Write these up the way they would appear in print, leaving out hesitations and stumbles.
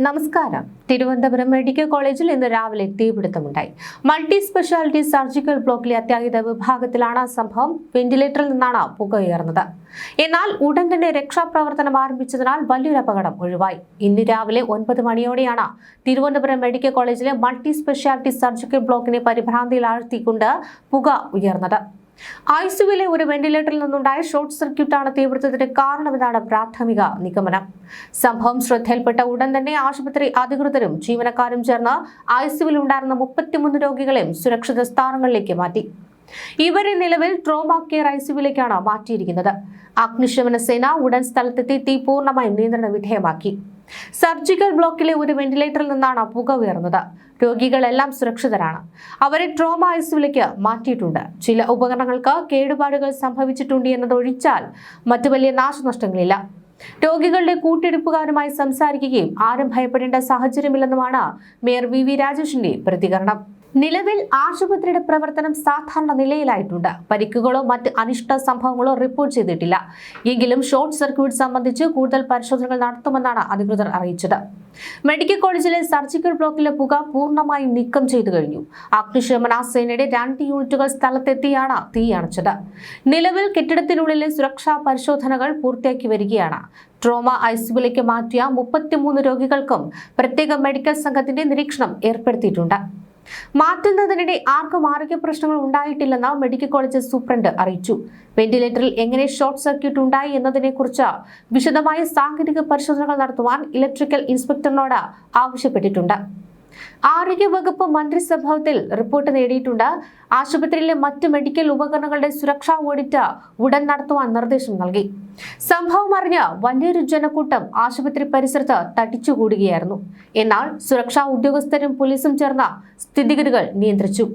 നമസ്കാരം. തിരുവനന്തപുരം മെഡിക്കൽ കോളേജിൽ ഇന്ന് രാവിലെ തീപിടുത്തമുണ്ടായി. മൾട്ടി സ്പെഷ്യാലിറ്റി സർജിക്കൽ ബ്ലോക്കിലെ അത്യാഹിത വിഭാഗത്തിലാണ് സംഭവം. വെന്റിലേറ്ററിൽ നിന്നാണ് പുക ഉയർന്നത്. എന്നാൽ ഉടൻ തന്നെ രക്ഷാപ്രവർത്തനം ആരംഭിച്ചതിനാൽ വലിയൊരു അപകടം ഒഴിവായി. ഇന്ന് രാവിലെ 9 മണിയോടെയാണ് തിരുവനന്തപുരം മെഡിക്കൽ കോളേജിലെ മൾട്ടി സ്പെഷ്യാലിറ്റി സർജിക്കൽ ബ്ലോക്കിനെ പരിഭ്രാന്തിയിലാഴ്ത്തിക്കൊണ്ട് പുക ഉയർന്നത്. ഐസിയുവിലെ ഒരു വെന്റിലേറ്ററിൽ നിന്നുണ്ടായ ഷോർട്ട് സർക്യൂട്ടാണ് തീപിടുത്തത്തിന് കാരണമെന്നാണ് പ്രാഥമിക നിഗമനം. സംഭവം ശ്രദ്ധയിൽപ്പെട്ട ഉടൻ തന്നെ ആശുപത്രി അധികൃതരും ജീവനക്കാരും ചേർന്ന് ഐസിയുവിൽ ഉണ്ടായിരുന്ന 33 രോഗികളെയും സുരക്ഷിത സ്ഥാനങ്ങളിലേക്ക് മാറ്റി. ഇവരെ നിലവിൽ ട്രോമ കെയർ ഐസിയുവിലേക്കാണ് മാറ്റിയിരിക്കുന്നത്. അഗ്നിശമന സേന ഉടൻ സ്ഥലത്തെത്തി തീ പൂർണ്ണമായും നിയന്ത്രണ വിധേയമാക്കി. സർജിക്കൽ ബ്ലോക്കിലെ ഒരു വെന്റിലേറ്ററിൽ നിന്നാണ് പുക ഉയർന്നത്. രോഗികളെല്ലാം സുരക്ഷിതരാണ്. അവരെ ട്രോമ ഐസിയുവിലേക്ക് മാറ്റിയിട്ടുണ്ട്. ചില ഉപകരണങ്ങൾക്ക് കേടുപാടുകൾ സംഭവിച്ചിട്ടുണ്ട് എന്നതൊഴിച്ചാൽ മറ്റു വലിയ നാശനഷ്ടങ്ങളില്ല. രോഗികളുടെ കൂട്ടിരിപ്പുകാരുമായി സംസാരിക്കുകയും ആരും ഭയപ്പെടേണ്ട സാഹചര്യമില്ലെന്നുമാണ് മേയർ വി രാജേഷിന്റെ പ്രതികരണം. നിലവിൽ ആശുപത്രിയുടെ പ്രവർത്തനം സാധാരണ നിലയിലായിട്ടുണ്ട്. പരിക്കുകളോ മറ്റ് അനിഷ്ട സംഭവങ്ങളോ റിപ്പോർട്ട് ചെയ്തിട്ടില്ല. എങ്കിലും ഷോർട്ട് സർക്യൂട്ട് സംബന്ധിച്ച് കൂടുതൽ പരിശോധനകൾ നടത്തുമെന്നാണ് അധികൃതർ അറിയിച്ചത്. മെഡിക്കൽ കോളേജിലെ സർജിക്കൽ ബ്ലോക്കിലെ പുക പൂർണ്ണമായും നീക്കം ചെയ്തു കഴിഞ്ഞു. അഗ്നിശമന സേനയുടെ 2 യൂണിറ്റുകൾ സ്ഥലത്തെത്തിയാണ് തീ അണച്ചത്. നിലവിൽ കെട്ടിടത്തിനുള്ളിലെ സുരക്ഷാ പരിശോധനകൾ പൂർത്തിയാക്കി വരികയാണ്. ട്രോമ ഐസിയുവിലേക്ക് മാറ്റിയ 33 രോഗികൾക്കും പ്രത്യേക മെഡിക്കൽ സംഘത്തിന്റെ നിരീക്ഷണം ഏർപ്പെടുത്തിയിട്ടുണ്ട്. മാറ്റുന്നതിനിടെ ആർക്കും ആരോഗ്യ പ്രശ്നങ്ങൾ ഉണ്ടായിട്ടില്ലെന്ന് മെഡിക്കൽ കോളേജ് സൂപ്രണ്ട് അറിയിച്ചു. വെന്റിലേറ്ററിൽ എങ്ങനെ ഷോർട്ട് സർക്യൂട്ട് ഉണ്ടായി എന്നതിനെക്കുറിച്ച് വിശദമായ സാങ്കേതിക പരിശോധനകൾ നടത്തുവാൻ ഇലക്ട്രിക്കൽ ഇൻസ്പെക്ടറിനോട് ആവശ്യപ്പെട്ടിട്ടുണ്ട്. ആരോഗ്യവകുപ്പ് മന്ത്രിസഭയിൽ റിപ്പോർട്ട് നേടിയിട്ടുണ്ട്. ആശുപത്രിയിലെ മറ്റ് മെഡിക്കൽ ഉപകരണങ്ങളുടെ സുരക്ഷാ ഓഡിറ്റ് ഉടൻ നടത്തുവാൻ നിർദ്ദേശം നൽകി. സംഭവം അറിഞ്ഞ് വലിയൊരു ജനക്കൂട്ടം ആശുപത്രി പരിസരത്ത് തടിച്ചുകൂടുകയായിരുന്നു. എന്നാൽ സുരക്ഷാ ഉദ്യോഗസ്ഥരും പോലീസും ചേർന്ന് സ്ഥിതിഗതികൾ നിയന്ത്രിച്ചു.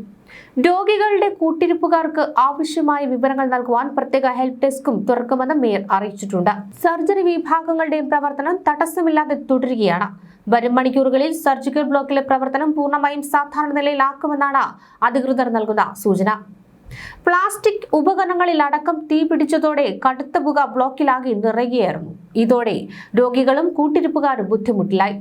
രോഗികളുടെ കൂട്ടിരിപ്പുകാർക്ക് ആവശ്യമായ വിവരങ്ങൾ നൽകുവാൻ പ്രത്യേക ഹെൽപ്പ് ഡെസ്കും തുറക്കുമെന്ന് മേയർ അറിയിച്ചിട്ടുണ്ട്. സർജറി വിഭാഗങ്ങളുടെയും പ്രവർത്തനം തടസ്സമില്ലാതെ തുടരുകയാണ്. വരും മണിക്കൂറുകളിൽ സർജിക്കൽ ബ്ലോക്കിലെ പ്രവർത്തനം പൂർണ്ണമായും സാധാരണ നിലയിലാക്കുമെന്നാണ് അധികൃതർ നൽകുന്ന സൂചന. പ്ലാസ്റ്റിക് ഉപകരണങ്ങളിൽ അടക്കം തീ പിടിച്ചതോടെ കടുത്ത പുക ബ്ലോക്കിലാകെ നിറയുകയായിരുന്നു. ഇതോടെ രോഗികളും കൂട്ടിരിപ്പുകാരും ബുദ്ധിമുട്ടിലായി.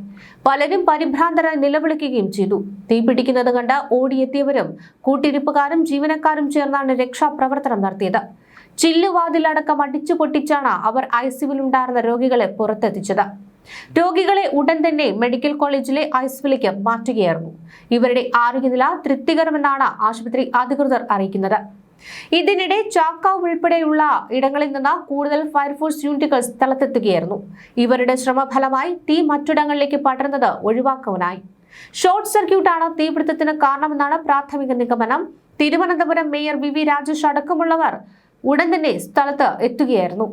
പലരും പരിഭ്രാന്തരായി നിലവിളിക്കുകയും ചെയ്തു. തീ പിടിക്കുന്നത് കണ്ട് ഓടിയെത്തിയവരും കൂട്ടിരിപ്പുകാരും ജീവനക്കാരും ചേർന്നാണ് രക്ഷാപ്രവർത്തനം നടത്തിയത്. ചില്ലുവാതിലടക്കം അടിച്ചു പൊട്ടിച്ചാണ് അവർ ഐസിയുവിൽ ഉണ്ടായിരുന്ന രോഗികളെ പുറത്തെത്തിച്ചത്. രോഗികളെ ഉടൻ തന്നെ മെഡിക്കൽ കോളേജിലെ ഐസിയുവിലേക്ക് മാറ്റുകയായിരുന്നു. ഇവരുടെ ആരോഗ്യനില തൃപ്തികരമെന്നാണ് ആശുപത്രി അധികൃതർ അറിയിക്കുന്നത്. ഇതിനിടെ ചാക്കാവ് ഉൾപ്പെടെയുള്ള ഇടങ്ങളിൽ നിന്ന് കൂടുതൽ ഫയർഫോഴ്സ് യൂണിറ്റുകൾ സ്ഥലത്തെത്തുകയായിരുന്നു. ഇവരുടെ ശ്രമഫലമായി തീ മറ്റിടങ്ങളിലേക്ക് പടരുന്നത് ഒഴിവാക്കാനായി. ഷോർട്ട് സർക്യൂട്ടാണ് തീപിടുത്തത്തിന് കാരണമെന്നാണ് പ്രാഥമിക നിഗമനം. തിരുവനന്തപുരം മേയർ വി രാജേഷ് അടക്കമുള്ളവർ ഉടൻ തന്നെ സ്ഥലത്ത് എത്തുകയായിരുന്നു.